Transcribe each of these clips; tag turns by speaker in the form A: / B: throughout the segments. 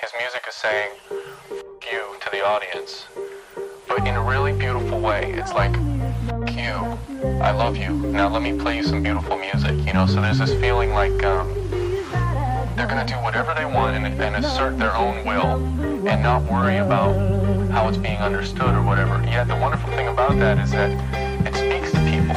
A: his music is saying you to the audience, but in a really beautiful way. It's like, you, I love you. Now let me play you some beautiful music, you know? So there's this feeling like they're gonna do whatever they want and assert their own will and not worry about how it's being understood or whatever. Yet the wonderful thing about that is that it speaks to people.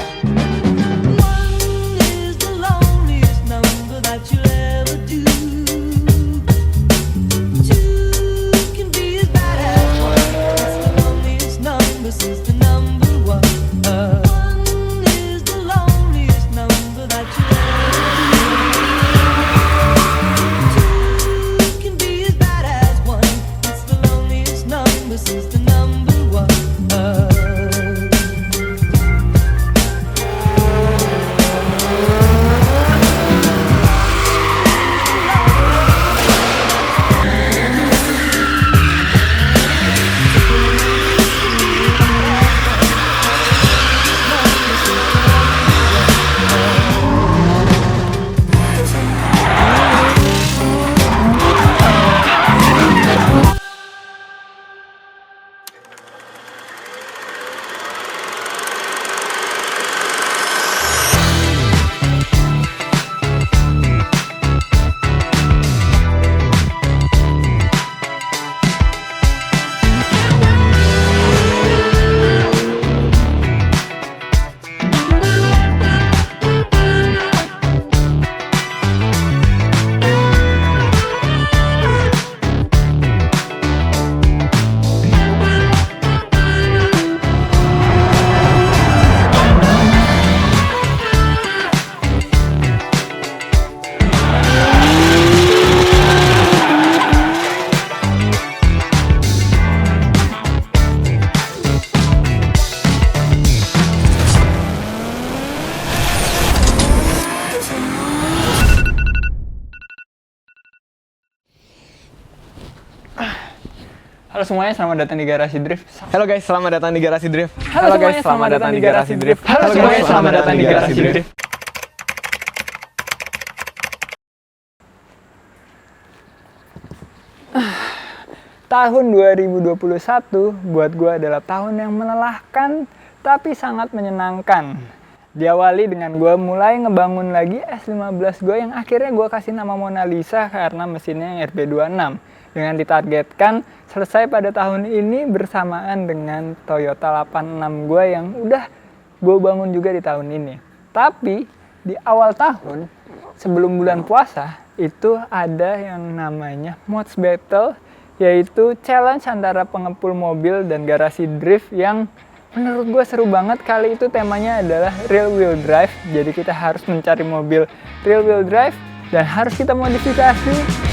B: Halo semuanya, selamat datang di Garasi Drift.
C: Halo guys, selamat datang di Garasi Drift.
B: Halo guys, selamat datang di Garasi Drift. Halo semuanya, selamat datang di Garasi Drift. Tahun 2021 buat gue adalah tahun yang melelahkan tapi sangat menyenangkan. Diawali dengan gue mulai ngebangun lagi S15 gue yang akhirnya gue kasih nama Mona Lisa karena mesinnya yang RB26. Dengan ditargetkan selesai pada tahun ini bersamaan dengan Toyota 86 gue yang udah gue bangun juga di tahun ini. Tapi di awal tahun sebelum bulan puasa itu ada yang namanya Mods Battle, yaitu challenge antara pengepul mobil dan garasi drift yang menurut gue seru banget. Kali itu temanya adalah real wheel drive, jadi kita harus mencari mobil real wheel drive dan harus kita modifikasi.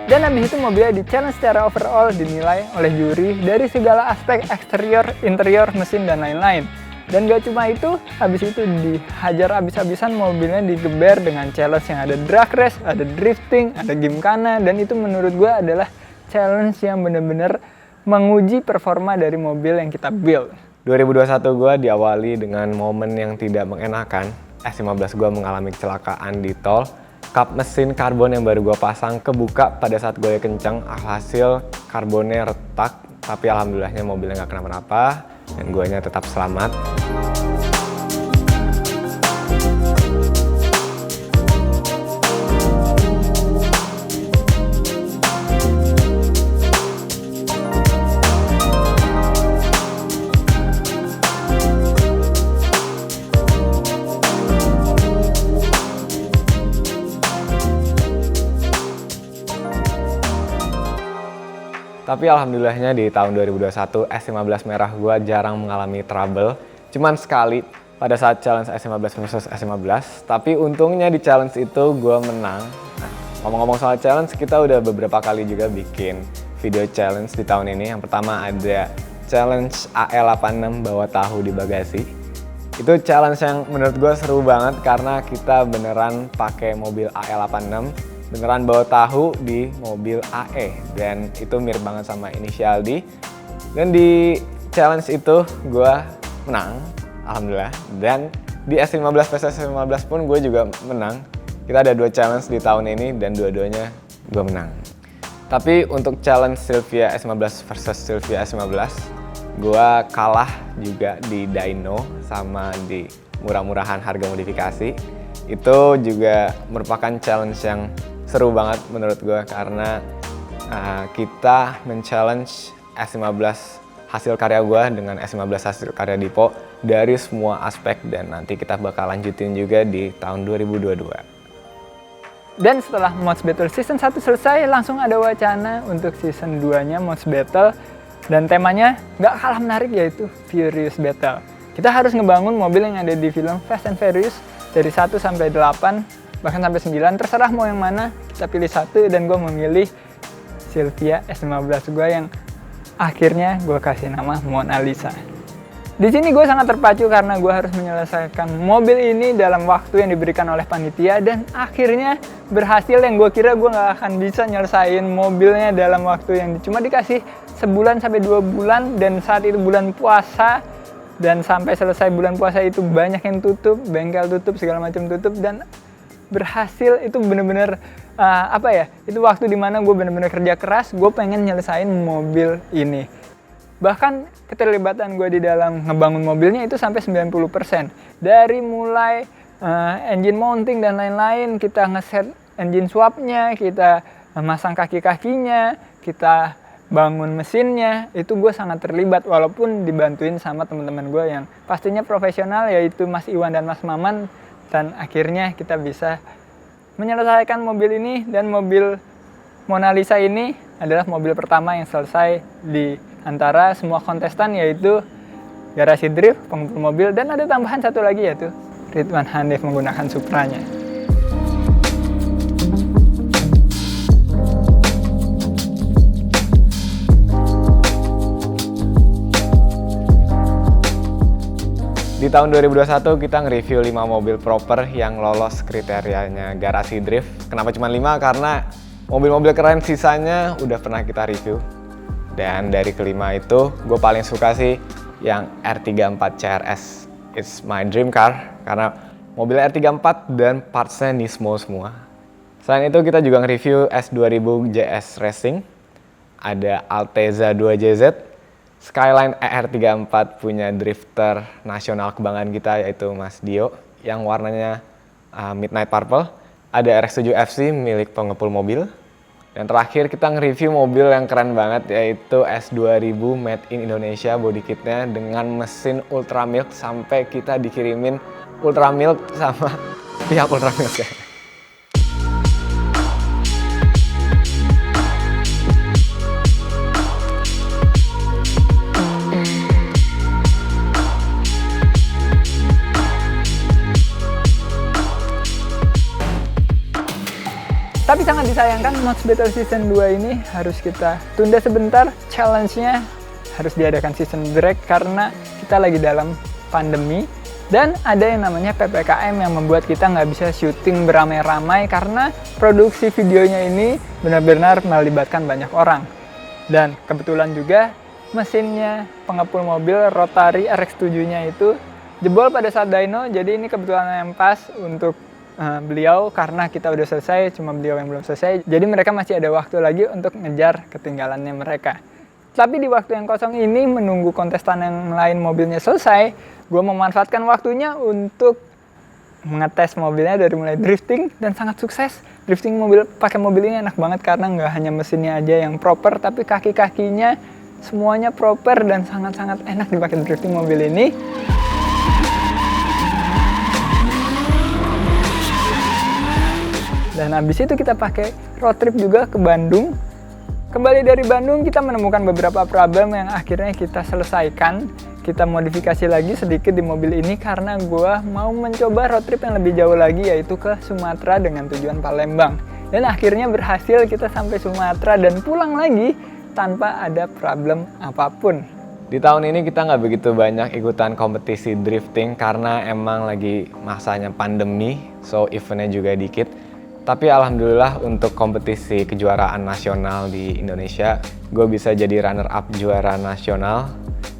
B: Dan habis itu mobilnya di-challenge secara overall, dinilai oleh juri dari segala aspek eksterior, interior, mesin, dan lain-lain. Dan gak cuma itu, habis itu dihajar habis-habisan mobilnya digeber dengan challenge yang ada drag race, ada drifting, ada gimkhana, dan itu menurut gue adalah challenge yang benar-benar menguji performa dari mobil yang kita build.
C: 2021 gue diawali dengan momen yang tidak mengenakan. S15 gue mengalami kecelakaan di tol. Kap mesin karbon yang baru gue pasang kebuka pada saat gue kencang, alhasil karbonnya retak, tapi alhamdulillahnya mobilnya nggak kenapa-napa dan guanya tetap selamat. Tapi alhamdulillahnya di tahun 2021 S15 merah gue jarang mengalami trouble. Cuman sekali pada saat challenge S15 versus S15. Tapi untungnya di challenge itu gue menang. Nah, ngomong-ngomong soal challenge, kita udah beberapa kali juga bikin video challenge di tahun ini. Yang pertama ada challenge AE86 bawa tahu di bagasi. Itu challenge yang menurut gue seru banget karena kita beneran pakai mobil AE86. Beneran bawa tahu di mobil AE dan itu mirip banget sama Inisial D. Dan di challenge itu gue menang. alhamdulillah. Dan di S15 versus S15 pun gue juga menang. Kita ada 2 challenge di tahun ini dan dua-duanya gue menang. Tapi untuk challenge Silvia S15 versus Silvia S15, gue kalah juga di dyno sama di murah-murahan harga modifikasi. Itu juga merupakan challenge yang seru banget menurut gue karena kita men-challenge S15 hasil karya gue dengan S15 hasil karya Dipo dari semua aspek dan nanti kita bakal lanjutin juga di tahun 2022.
B: Dan setelah Mods Battle Season 1 selesai, langsung ada wacana untuk Season 2-nya Mods Battle. Dan temanya nggak kalah menarik, yaitu Furious Battle. Kita harus ngebangun mobil yang ada di film Fast and Furious dari 1 sampai 8, bahkan sampai 9. Terserah mau yang mana, kita pilih satu dan gue memilih Silvia S15 gue yang akhirnya gue kasih nama Mona Lisa. Di sini gue sangat terpacu karena gue harus menyelesaikan mobil ini dalam waktu yang diberikan oleh panitia dan akhirnya berhasil. Yang gue kira gue nggak akan bisa nyelesain mobilnya dalam waktu yang cuma dikasih sebulan sampai 2 bulan, dan saat itu bulan puasa, dan sampai selesai bulan puasa itu banyak yang tutup, bengkel tutup, segala macam tutup, dan berhasil. Itu bener-bener itu waktu dimana gue bener-bener kerja keras, gue pengen nyelesain mobil ini. Bahkan keterlibatan gue di dalam ngebangun mobilnya itu sampai 90%. Dari mulai engine mounting dan lain-lain, kita ngeset engine swapnya, kita masang kaki-kakinya, kita bangun mesinnya, itu gue sangat terlibat walaupun dibantuin sama teman-teman gue yang pastinya profesional, yaitu Mas Iwan dan Mas Maman. Dan akhirnya kita bisa menyelesaikan mobil ini, dan mobil Mona Lisa ini adalah mobil pertama yang selesai di antara semua kontestan, yaitu Garasi Drift, pengumpul mobil, dan ada tambahan satu lagi yaitu Ridwan Hanif menggunakan Supranya.
C: Di tahun 2021 kita nge-review 5 mobil proper yang lolos kriterianya Garasi Drift. Kenapa cuma 5? Karena mobil-mobil keren sisanya udah pernah kita review. Dan dari kelima itu, gue paling suka sih yang R34 CRS. It's my dream car, karena mobil R34 dan partsnya Nismo semua. Selain itu, kita juga nge-review S2000 JS Racing. Ada Alteza 2JZ. Skyline ER34 punya drifter nasional kebanggaan kita, yaitu Mas Dio, yang warnanya Midnight Purple. Ada RX-7 FC milik pengepul mobil. Dan terakhir kita nge-review mobil yang keren banget, yaitu S2000 Made in Indonesia body kitnya dengan mesin Ultra Milk, sampai kita dikirimin Ultra Milk sama pihak Ultra Milk ya.
B: Tapi sangat disayangkan Mods Battle Season 2 ini harus kita tunda sebentar. Challenge-nya harus diadakan season break karena kita lagi dalam pandemi. Dan ada yang namanya PPKM yang membuat kita nggak bisa syuting beramai-ramai karena produksi videonya ini benar-benar melibatkan banyak orang. Dan kebetulan juga mesinnya pengepul mobil Rotary RX7-nya itu jebol pada saat dyno. Jadi ini kebetulan yang pas untuk beliau, karena kita udah selesai, cuma beliau yang belum selesai. Jadi mereka masih ada waktu lagi untuk ngejar ketinggalannya mereka. Tapi di waktu yang kosong ini, menunggu kontestan yang lain mobilnya selesai, gue memanfaatkan waktunya untuk mengetes mobilnya dari mulai drifting, dan sangat sukses. Drifting pakai mobil ini enak banget karena nggak hanya mesinnya aja yang proper, tapi kaki-kakinya semuanya proper dan sangat-sangat enak dipakai drifting mobil ini. Dan habis itu kita pakai road trip juga ke Bandung. Kembali dari Bandung kita menemukan beberapa problem yang akhirnya kita selesaikan. Kita modifikasi lagi sedikit di mobil ini karena gue mau mencoba road trip yang lebih jauh lagi, yaitu ke Sumatera dengan tujuan Palembang. Dan akhirnya berhasil, kita sampai Sumatera dan pulang lagi tanpa ada problem apapun.
C: Di tahun ini kita nggak begitu banyak ikutan kompetisi drifting karena emang lagi masanya pandemi, so eventnya juga dikit. Tapi alhamdulillah untuk kompetisi kejuaraan nasional di Indonesia, gue bisa jadi runner up juara nasional.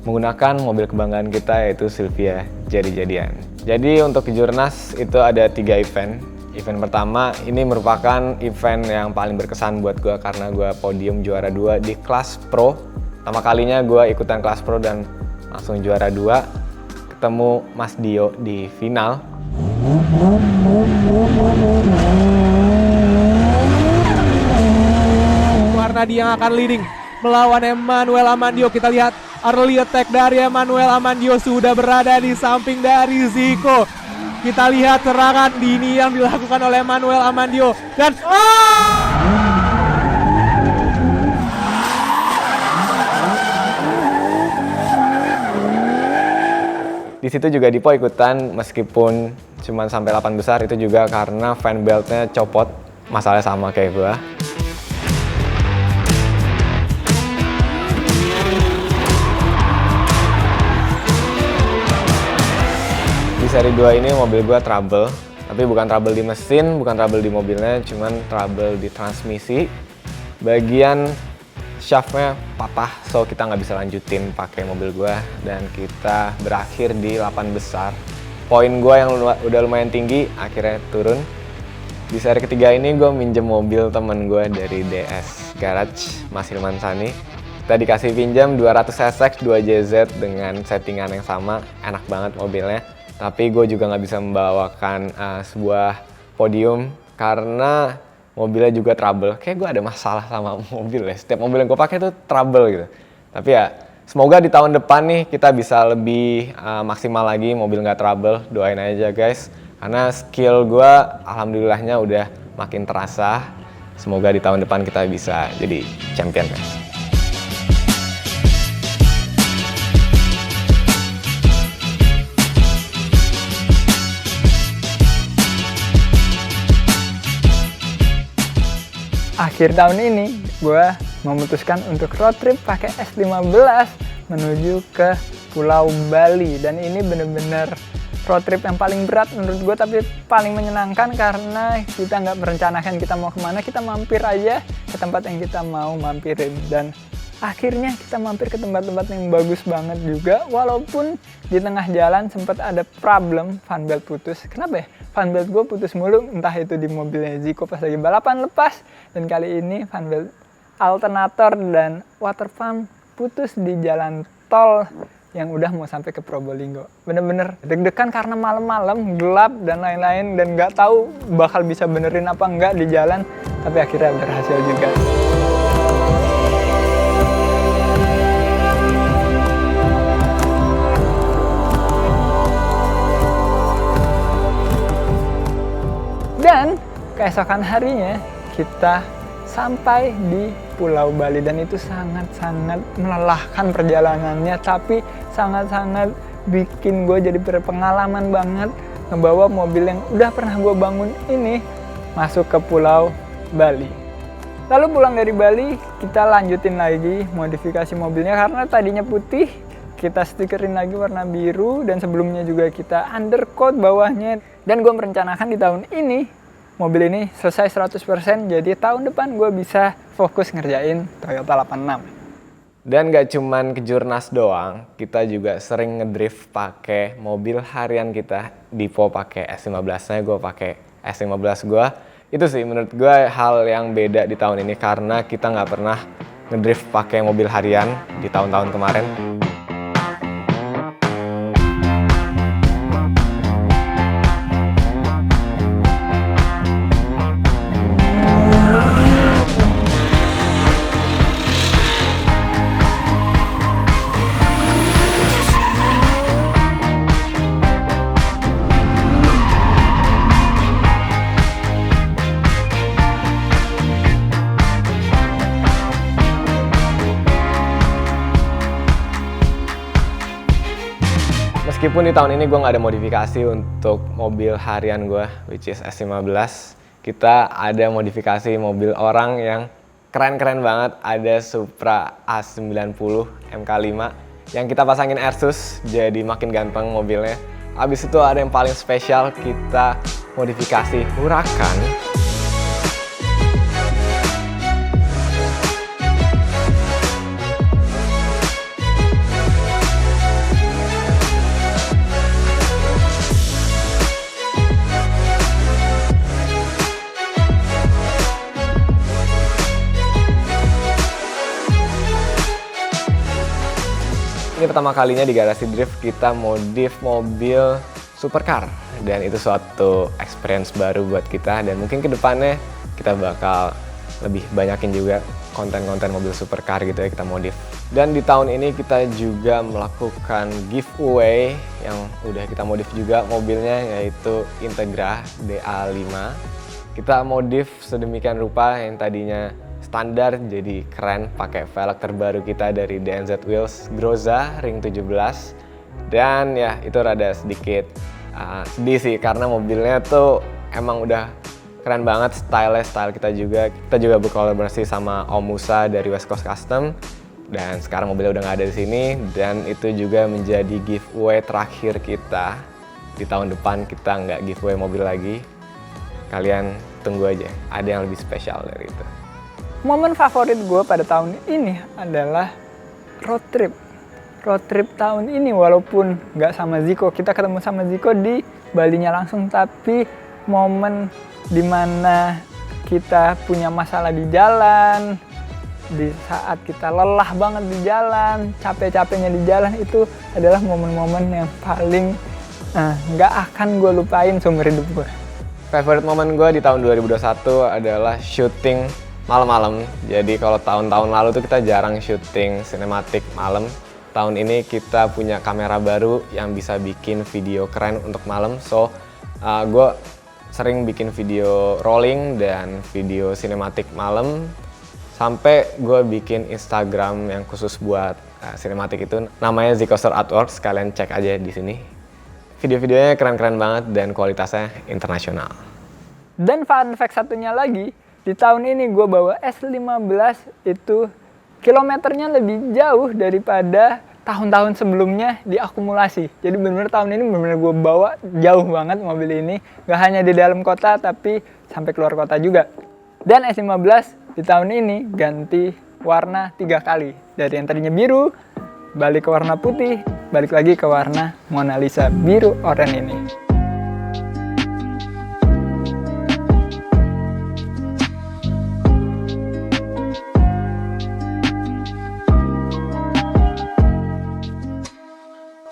C: menggunakan mobil kebanggaan kita yaitu Silvia Jadi-Jadian. Jadi untuk Kejurnas itu ada 3 event. Event pertama ini merupakan event yang paling berkesan buat gue karena gue podium juara 2 di kelas pro. Pertama kalinya gue ikutan kelas pro dan langsung juara 2. Ketemu Mas Dio di final.
D: Warnadi yang akan leading melawan Emmanuel Amandio. Kita lihat early attack dari Emmanuel Amandio sudah berada di samping dari Zico. Kita lihat serangan dini yang dilakukan oleh Emmanuel Amandio dan
C: Di situ juga Dipo ikutan meskipun cuma sampai 8 besar, itu juga karena fan beltnya copot. Masalahnya sama kayak gue. Di seri 2 ini mobil gue trouble, tapi bukan trouble di mesin, bukan trouble di mobilnya, cuman trouble di transmisi. Bagian shaftnya patah, so kita nggak bisa lanjutin pakai mobil gue dan kita berakhir di 8 besar. Poin gue yang udah lumayan tinggi akhirnya turun. Di seri ketiga ini gue minjem mobil temen gue dari DS Garage, Mas Hilman Sani. Kita dikasih pinjam 200 SX 2JZ dengan settingan yang sama, enak banget mobilnya. Tapi gue juga nggak bisa membawakan sebuah podium karena mobilnya juga trouble. Kayak gue ada masalah sama mobil ya. Setiap mobil yang gue pakai tuh trouble gitu. Tapi ya semoga di tahun depan nih kita bisa lebih maksimal lagi, mobil nggak trouble. Doain aja guys. Karena skill gue alhamdulillahnya udah makin terasa. Semoga di tahun depan kita bisa jadi champion guys.
B: Akhir tahun ini, gue memutuskan untuk road trip pakai S15 menuju ke Pulau Bali. Dan ini bener-bener road trip yang paling berat menurut gue, tapi paling menyenangkan karena kita nggak merencanakan kita mau kemana, kita mampir aja ke tempat yang kita mau mampirin. Dan akhirnya kita mampir ke tempat-tempat yang bagus banget juga, walaupun di tengah jalan sempat ada problem fan belt putus. Kenapa ya? Fan belt gue putus mulu, entah itu di mobilnya Zico pas lagi balapan lepas, dan kali ini fan belt alternator dan water pump putus di jalan tol yang udah mau sampai ke Probolinggo. Bener-bener deg-degan karena malam-malam gelap dan lain-lain, dan nggak tahu bakal bisa benerin apa enggak di jalan, tapi akhirnya berhasil juga. Dan keesokan harinya kita sampai di Pulau Bali, dan itu sangat-sangat melelahkan perjalanannya, tapi sangat-sangat bikin gue jadi berpengalaman banget ngebawa mobil yang udah pernah gue bangun ini masuk ke Pulau Bali. Lalu pulang dari Bali, kita lanjutin lagi modifikasi mobilnya karena tadinya putih, kita stikerin lagi warna biru, dan sebelumnya juga kita undercoat bawahnya. Dan gue merencanakan di tahun ini mobil ini selesai 100%, jadi tahun depan gue bisa fokus ngerjain Toyota 86.
C: Dan gak cuman Kejurnas doang, kita juga sering ngedrift pakai mobil harian kita. Dipo pakai S15-nya, gue pakai S15 gue. Itu sih menurut gue hal yang beda di tahun ini karena kita nggak pernah ngedrift pakai mobil harian di tahun-tahun kemarin. Meskipun di tahun ini gue nggak ada modifikasi untuk mobil harian gue, which is S15, kita ada modifikasi mobil orang yang keren-keren banget. Ada Supra A90 MK5 yang kita pasangin Airsus, jadi makin ganteng mobilnya. Abis itu ada yang paling spesial, kita modifikasi Huracan. pertama kalinya di Garasi Drift kita modif mobil supercar. Dan itu suatu experience baru buat kita, dan mungkin kedepannya kita bakal lebih banyakin juga konten-konten mobil supercar gitu ya kita modif. Dan di tahun ini kita juga melakukan giveaway yang udah kita modif juga mobilnya, yaitu Integra DA5. Kita modif sedemikian rupa yang tadinya standar jadi keren pakai velg terbaru kita dari DNZ Wheels Groza Ring 17. Dan ya itu rada sedikit sedih sih karena mobilnya tuh emang udah keren banget, style kita juga. Kita juga berkolaborasi sama Om Musa dari West Coast Custom, dan sekarang mobilnya udah nggak ada di sini. Dan itu juga menjadi giveaway terakhir kita. Di tahun depan kita nggak giveaway mobil lagi. Kalian tunggu aja, ada yang lebih spesial dari itu.
B: Momen favorit gue pada tahun ini adalah road trip. Road trip tahun ini, walaupun nggak sama Ziko, kita ketemu sama Ziko di Balinya langsung, tapi momen dimana kita punya masalah di jalan, di saat kita lelah banget di jalan, capek-capeknya di jalan, itu adalah momen-momen yang paling nggak akan gue lupain seumur hidup gue.
C: Favorite momen gue di tahun 2021 adalah syuting malam-malam. Jadi kalau tahun-tahun lalu tuh kita jarang syuting sinematik malam. Tahun ini kita punya kamera baru yang bisa bikin video keren untuk malam. So, gue sering bikin video rolling dan video sinematik malam. Sampai gue bikin Instagram yang khusus buat sinematik itu. Namanya Zikoster Artworks, kalian cek aja di sini. Video-videonya keren-keren banget dan kualitasnya internasional.
B: Dan fun fact satunya lagi, di tahun ini gue bawa S15 itu kilometernya lebih jauh daripada tahun-tahun sebelumnya diakumulasi. Jadi benar-benar tahun ini benar-benar gue bawa jauh banget mobil ini. Gak hanya di dalam kota tapi sampai keluar kota juga. Dan S15 di tahun ini ganti warna 3 kali. Dari yang tadinya biru, balik ke warna putih, balik lagi ke warna Mona Lisa biru oranye ini.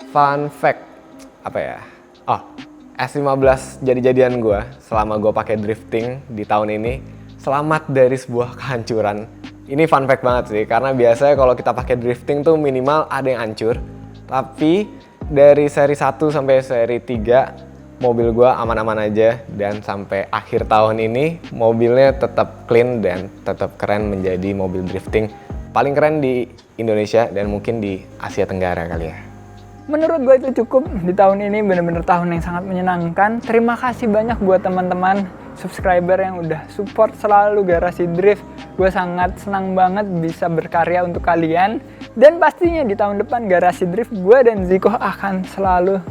C: Fun fact, apa ya? Oh, S15 jadi-jadian gue selama gue pakai drifting di tahun ini selamat dari sebuah kehancuran. Ini fun fact banget sih, karena biasanya kalau kita pakai drifting tuh minimal ada yang hancur. Tapi dari seri 1 sampai seri 3 mobil gue aman-aman aja, dan sampai akhir tahun ini mobilnya tetap clean dan tetap keren menjadi mobil drifting paling keren di Indonesia dan mungkin di Asia Tenggara kali ya.
B: Menurut gue itu cukup di tahun ini, bener-bener tahun yang sangat menyenangkan. Terima kasih banyak buat teman-teman subscriber yang udah support selalu Garasi Drift. Gue sangat senang banget bisa berkarya untuk kalian. Dan pastinya di tahun depan Garasi Drift gue dan Ziko akan selalu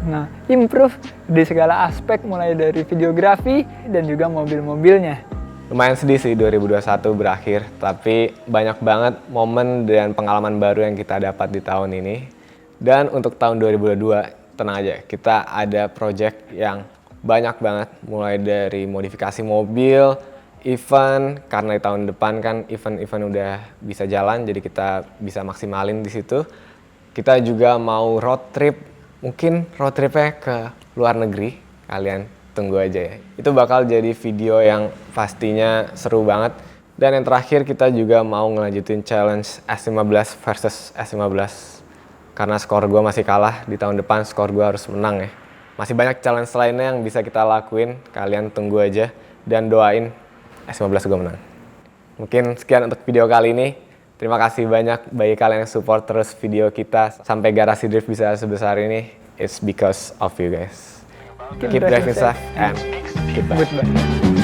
B: improve di segala aspek, mulai dari videografi dan juga mobil-mobilnya.
C: Lumayan sedih sih 2021 berakhir, tapi banyak banget momen dan pengalaman baru yang kita dapat di tahun ini. Dan untuk tahun 2022, tenang aja, kita ada project yang banyak banget, mulai dari modifikasi mobil, event, karena di tahun depan kan event-event udah bisa jalan, jadi kita bisa maksimalin di situ. Kita juga mau road trip, mungkin road tripnya ke luar negeri, kalian tunggu aja ya. Itu bakal jadi video yang pastinya seru banget. Dan yang terakhir kita juga mau ngelanjutin challenge S15 versus S15. Karena skor gue masih kalah, di tahun depan skor gue harus menang ya. Masih banyak challenge lainnya yang bisa kita lakuin, kalian tunggu aja dan doain S15 gue menang. Mungkin sekian untuk video kali ini. Terima kasih banyak bagi kalian yang support terus video kita sampai Garasi Drift bisa sebesar ini. It's because of you guys. Keep driving safe and goodbye.